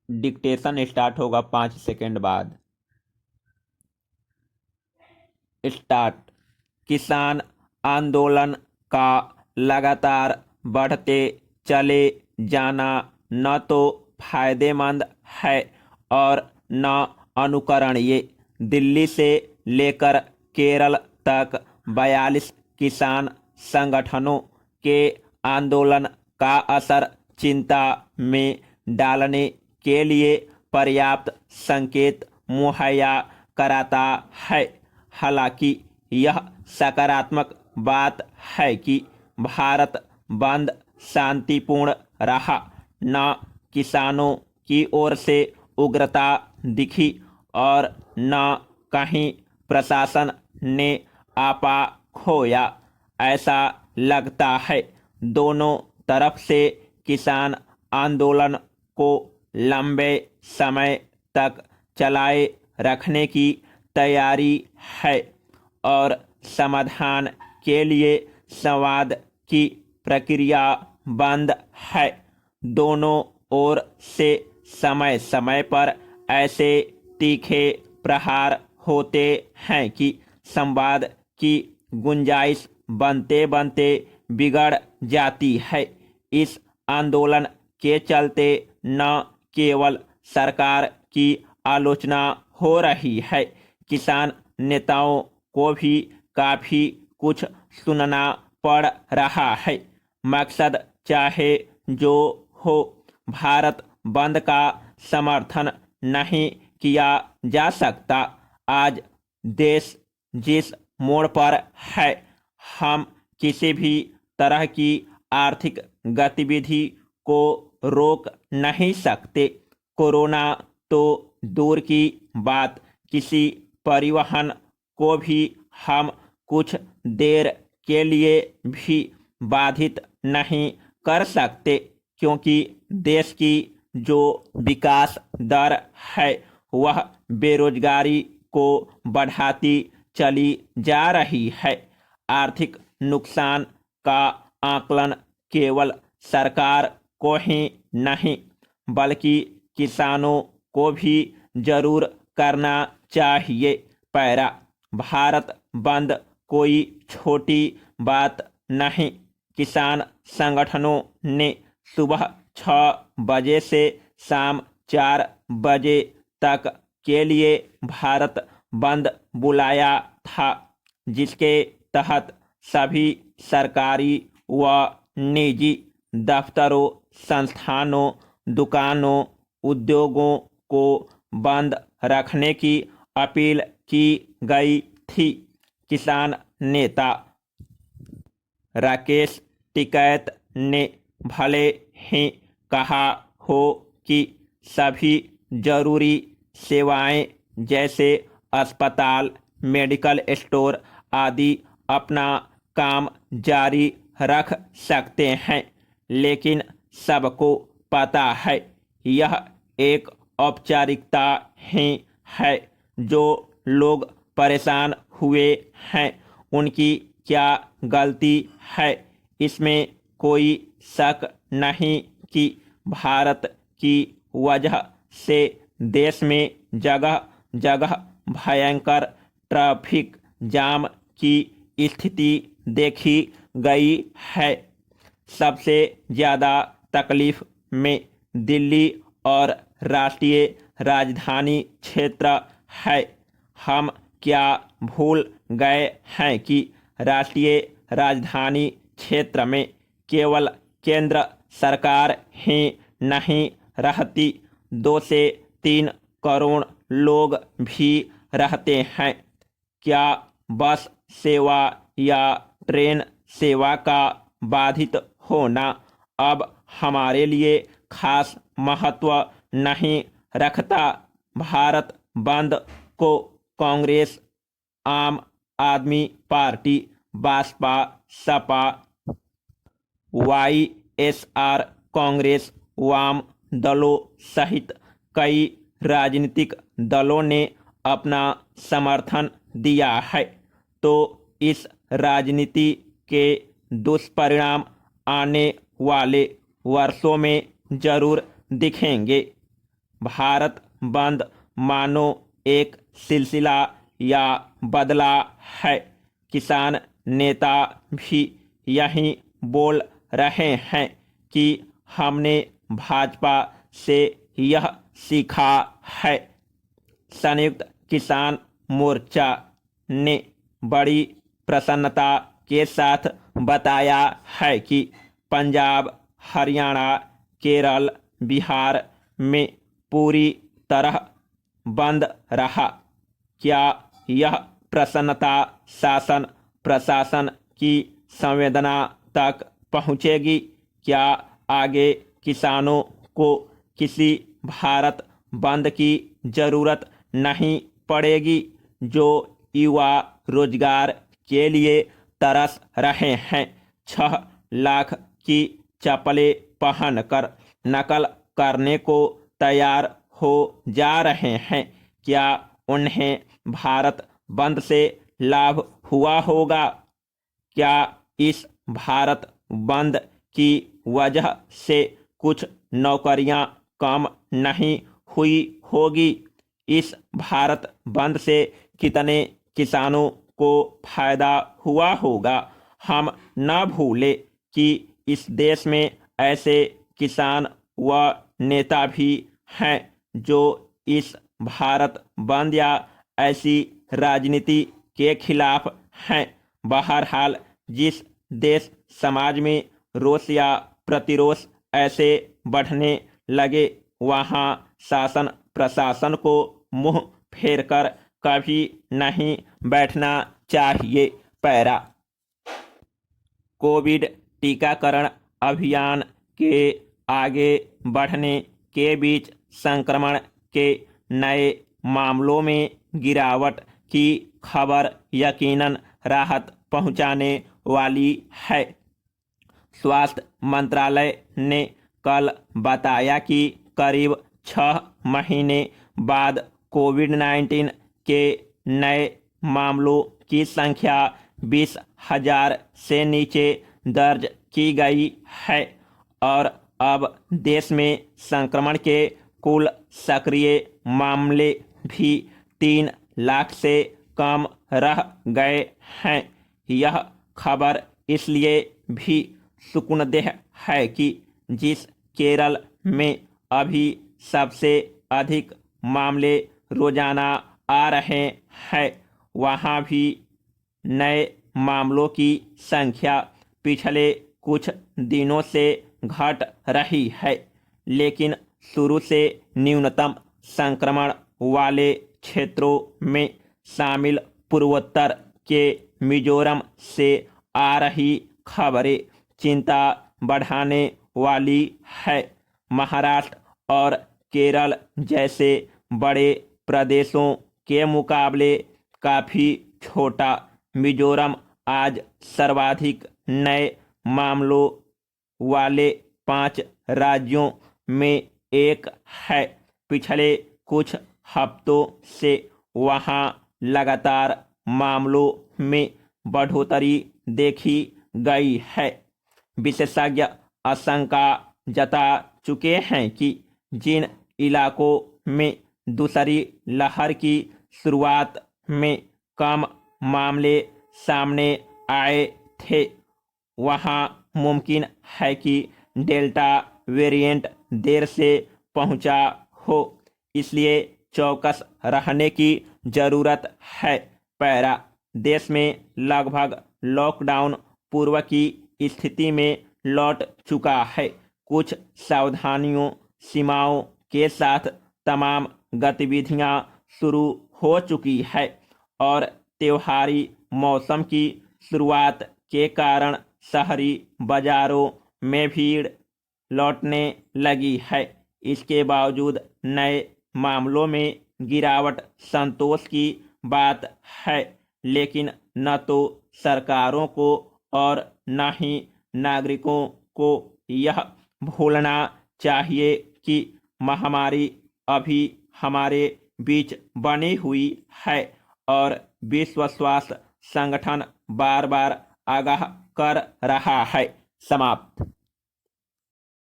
Dictation start होगा 5 second बाद। Start. किसान आंदोलन का लगातार बढ़ते चले जाना न तो फायदेमंद है और न अनुकरणीय। दिल्ली से लेकर केरल तक 42 किसान संगठनों के आंदोलन का असर चिंता में डालने के लिए पर्याप्त संकेत मुहैया कराता है। हालांकि यह सकारात्मक बात है कि भारत बंद शांतिपूर्ण रहा। न किसानों की ओर से उग्रता दिखी और न कहीं प्रशासन ने आपा खोया। ऐसा लगता है दोनों तरफ से किसान आंदोलन को लंबे समय तक चलाए रखने की तैयारी है और समाधान के लिए संवाद की प्रक्रिया बंद है। दोनों ओर से समय समय पर ऐसे तीखे प्रहार होते हैं कि संवाद की गुंजाइश बनते बनते बिगड़ जाती है। इस आंदोलन के चलते न केवल सरकार की आलोचना हो रही है, किसान नेताओं को भी काफी कुछ सुनना पड़ रहा है। मकसद चाहे जो हो, भारत बंद का समर्थन नहीं किया जा सकता। आज देश जिस मोड़ पर है, हम किसी भी तरह की आर्थिक गतिविधि को रोक नहीं सकते। कोरोना तो दूर की बात, किसी परिवहन को भी हम कुछ देर के लिए भी बाधित नहीं कर सकते, क्योंकि देश की जो विकास दर है वह बेरोजगारी को बढ़ाती चली जा रही है। आर्थिक नुकसान का आकलन केवल सरकार को ही नहीं बल्कि किसानों को भी जरूर करना चाहिए। पैरा। भारत बंद कोई छोटी बात नहीं। किसान संगठनों ने सुबह 6 बजे से शाम 4 बजे तक के लिए भारत बंद बुलाया था, जिसके तहत सभी सरकारी व निजी दफ्तरों, संस्थानों, दुकानों, उद्योगों को बंद रखने की अपील की गई थी। किसान नेता राकेश टिकैत ने भले ही कहा हो कि सभी जरूरी सेवाएं जैसे अस्पताल, मेडिकल स्टोर आदि अपना काम जारी रख सकते हैं, लेकिन सबको पता है यह एक औपचारिकता ही है। जो लोग परेशान हुए हैं उनकी क्या गलती है, इसमें कोई शक नहीं कि भारत की वजह से देश में जगह जगह भयंकर ट्रैफिक जाम की स्थिति देखी गई है। सबसे ज़्यादा तकलीफ में दिल्ली और राष्ट्रीय राजधानी क्षेत्र है। हम क्या भूल गए हैं कि राष्ट्रीय राजधानी क्षेत्र में केवल केंद्र सरकार ही नहीं रहती, 2 से 3 करोड़ लोग भी रहते हैं। क्या बस सेवा या ट्रेन सेवा का बाधित होना अब हमारे लिए खास महत्व नहीं रखता? भारत बंद को कांग्रेस, आम आदमी पार्टी, बसपा, सपा, वाईएसआर कांग्रेस, वाम दलों सहित कई राजनीतिक दलों ने अपना समर्थन दिया है, तो इस राजनीति के दुष्परिणाम आने वाले वर्षों में जरूर दिखेंगे। भारत बंद मानो एक सिलसिला या बदला है। किसान नेता भी यही बोल रहे हैं कि हमने भाजपा से यह सीखा है। संयुक्त किसान मोर्चा ने बड़ी प्रसन्नता के साथ बताया है कि पंजाब, हरियाणा, केरल, बिहार में पूरी तरह बंद रहा। क्या यह प्रसन्नता शासन प्रशासन की संवेदना तक पहुंचेगी? क्या आगे किसानों को किसी भारत बंद की जरूरत नहीं पड़ेगी? जो युवा रोजगार के लिए तरस रहे हैं, 6 लाख की चप्पलें पहनकर नकल करने को तैयार हो जा रहे हैं, क्या उन्हें भारत बंद से लाभ हुआ होगा? क्या इस भारत बंद की वजह से कुछ नौकरियां कम नहीं हुई होगी? इस भारत बंद से कितने किसानों को फायदा हुआ होगा? हम न भूलें कि इस देश में ऐसे किसान व नेता भी हैं जो इस भारत बंद या ऐसी राजनीति के खिलाफ हैं। बहरहाल, जिस देश समाज में रोष या प्रतिरोध ऐसे बढ़ने लगे, वहाँ शासन प्रशासन को मुंह फेरकर कभी नहीं बैठना चाहिए। पैरा। कोविड टीकाकरण अभियान के आगे बढ़ने के बीच संक्रमण के नए मामलों में गिरावट की खबर यकीनन राहत पहुंचाने वाली है। स्वास्थ्य मंत्रालय ने कल बताया कि करीब 6 महीने बाद कोविड-19 के नए मामलों की संख्या 20,000 से नीचे दर्ज की गई है और अब देश में संक्रमण के कुल सक्रिय मामले भी 3 लाख से कम रह गए हैं। यह खबर इसलिए भी सुकुनदेह है कि जिस केरल में अभी सबसे अधिक मामले रोजाना आ रहे हैं, वहाँ भी नए मामलों की संख्या पिछले कुछ दिनों से घट रही है, लेकिन शुरू से न्यूनतम संक्रमण वाले क्षेत्रों में शामिल पूर्वोत्तर के मिजोरम से आ रही खबरें चिंता बढ़ाने वाली है। महाराष्ट्र और केरल जैसे बड़े प्रदेशों के मुकाबले काफ़ी छोटा मिजोरम आज सर्वाधिक नए मामलों वाले 5 राज्यों में एक है। पिछले कुछ हफ्तों से वहाँ लगातार मामलों में बढ़ोतरी देखी गई है। विशेषज्ञ आशंका जता चुके हैं कि जिन इलाकों में दूसरी लहर की शुरुआत में कम मामले सामने आए थे, वहाँ मुमकिन है कि डेल्टा वेरिएंट देर से पहुँचा हो, इसलिए चौकस रहने की ज़रूरत है। पैरा। देश में लगभग लॉकडाउन पूर्व की स्थिति में लौट चुका है। कुछ सावधानियों सीमाओं के साथ तमाम गतिविधियां शुरू हो चुकी है और त्योहारी मौसम की शुरुआत के कारण शहरी बाजारों में भीड़ लौटने लगी है। इसके बावजूद नए मामलों में गिरावट संतोष की बात है, लेकिन न तो सरकारों को और न ही नागरिकों को यह भूलना चाहिए कि महामारी अभी हमारे बीच बनी हुई है और विश्व स्वास्थ्य संगठन बार बार आगाह कर रहा है। समाप्त।